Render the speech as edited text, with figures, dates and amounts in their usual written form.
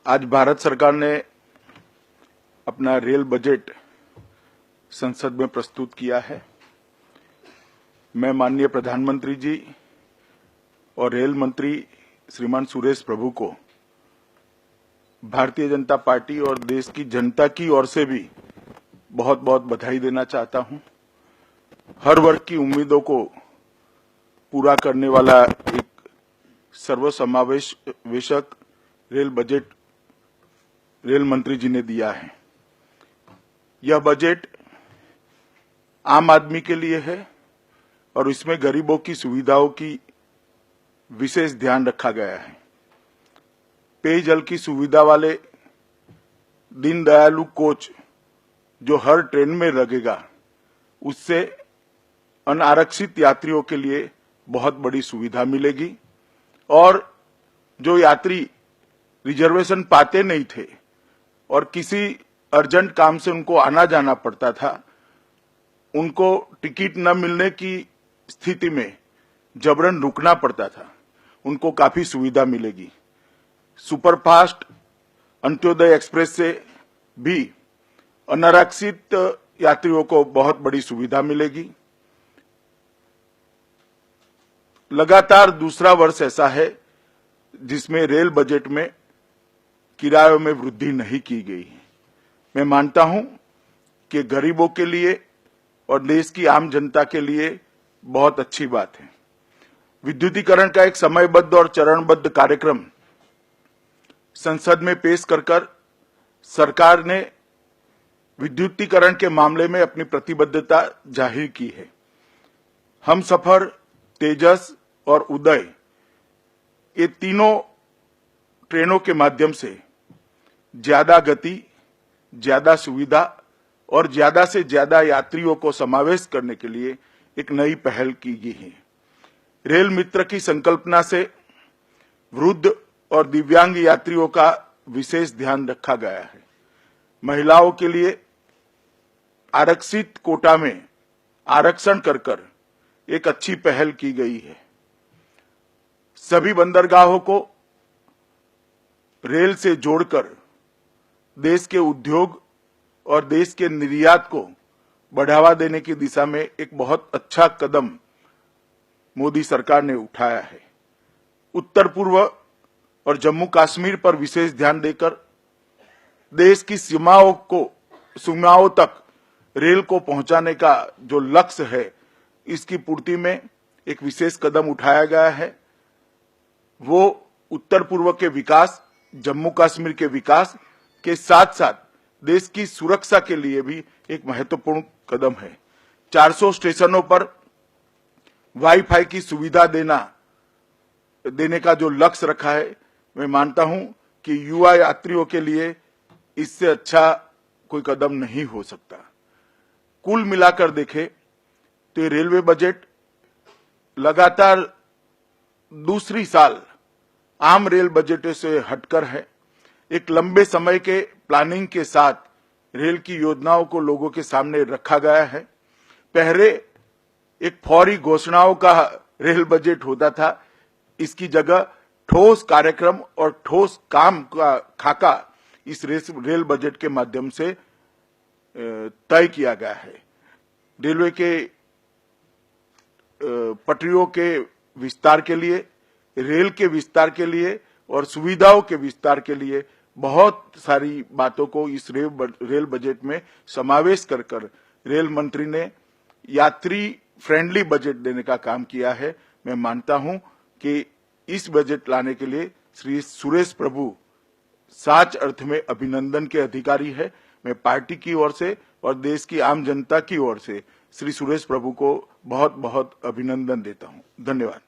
आज भारत सरकार ने अपना रेल बजट संसद में प्रस्तुत किया है। मैं माननीय प्रधानमंत्री जी और रेल मंत्री श्रीमान सुरेश प्रभु को भारतीय जनता पार्टी और देश की जनता की ओर से भी बहुत बहुत बधाई देना चाहता हूं। हर वर्ग की उम्मीदों को पूरा करने वाला एक सर्वसमावेशक रेल बजट रेल मंत्री जी ने दिया है। यह बजट आम आदमी के लिए है और इसमें गरीबों की सुविधाओं की विशेष ध्यान रखा गया है। पेयजल की सुविधा वाले दीनदयालु कोच जो हर ट्रेन में लगेगा, उससे अनारक्षित यात्रियों के लिए बहुत बड़ी सुविधा मिलेगी और जो यात्री रिजर्वेशन पाते नहीं थे और किसी अर्जेंट काम से उनको आना जाना पड़ता था, उनको टिकट न मिलने की स्थिति में जबरन रुकना पड़ता था, उनको काफी सुविधा मिलेगी। सुपरफास्ट अंत्योदय एक्सप्रेस से भी अनारक्षित यात्रियों को बहुत बड़ी सुविधा मिलेगी। लगातार दूसरा वर्ष ऐसा है जिसमें रेल बजट में किरायों में वृद्धि नहीं की गई है। मैं मानता हूं कि गरीबों के लिए और देश की आम जनता के लिए बहुत अच्छी बात है। विद्युतीकरण का एक समयबद्ध और चरणबद्ध कार्यक्रम संसद में पेश कर सरकार ने विद्युतीकरण के मामले में अपनी प्रतिबद्धता जाहिर की है। हमसफर, तेजस और उदय, ये तीनों ट्रेनों के माध्यम से ज्यादा गति, ज्यादा सुविधा और ज्यादा से ज्यादा यात्रियों को समावेश करने के लिए एक नई पहल की गई है। रेल मित्र की संकल्पना से वृद्ध और दिव्यांग यात्रियों का विशेष ध्यान रखा गया है। महिलाओं के लिए आरक्षित कोटा में आरक्षण कर एक अच्छी पहल की गई है। सभी बंदरगाहों को रेल से जोड़कर देश के उद्योग और देश के निर्यात को बढ़ावा देने की दिशा में एक बहुत अच्छा कदम मोदी सरकार ने उठाया है। उत्तर पूर्व और जम्मू कश्मीर पर विशेष ध्यान देकर देश की सीमाओं तक रेल को पहुंचाने का जो लक्ष्य है, इसकी पूर्ति में एक विशेष कदम उठाया गया है। वो उत्तर पूर्व के विकास, जम्मू कश्मीर के विकास के साथ साथ देश की सुरक्षा के लिए भी एक महत्वपूर्ण कदम है। 400 स्टेशनों पर वाईफाई की सुविधा देने का जो लक्ष्य रखा है, मैं मानता हूं कि युवा यात्रियों के लिए इससे अच्छा कोई कदम नहीं हो सकता। कुल मिलाकर देखें तो ये रेलवे बजट लगातार दूसरी साल आम रेल बजट से हटकर है। एक लंबे समय के प्लानिंग के साथ रेल की योजनाओं को लोगों के सामने रखा गया है। पहले एक फौरी घोषणाओं का रेल बजट होता था, इसकी जगह ठोस कार्यक्रम और ठोस काम का खाका इस रेल बजट के माध्यम से तय किया गया है। रेलवे के पटरियों के विस्तार के लिए, रेल के विस्तार के लिए और सुविधाओं के विस्तार के लिए बहुत सारी बातों को इस रेल बजट में समावेश कर रेल मंत्री ने यात्री फ्रेंडली बजट देने का काम किया है। मैं मानता हूं कि इस बजट लाने के लिए श्री सुरेश प्रभु सच अर्थ में अभिनंदन के अधिकारी है। मैं पार्टी की ओर से और देश की आम जनता की ओर से श्री सुरेश प्रभु को बहुत बहुत अभिनंदन देता हूं। धन्यवाद।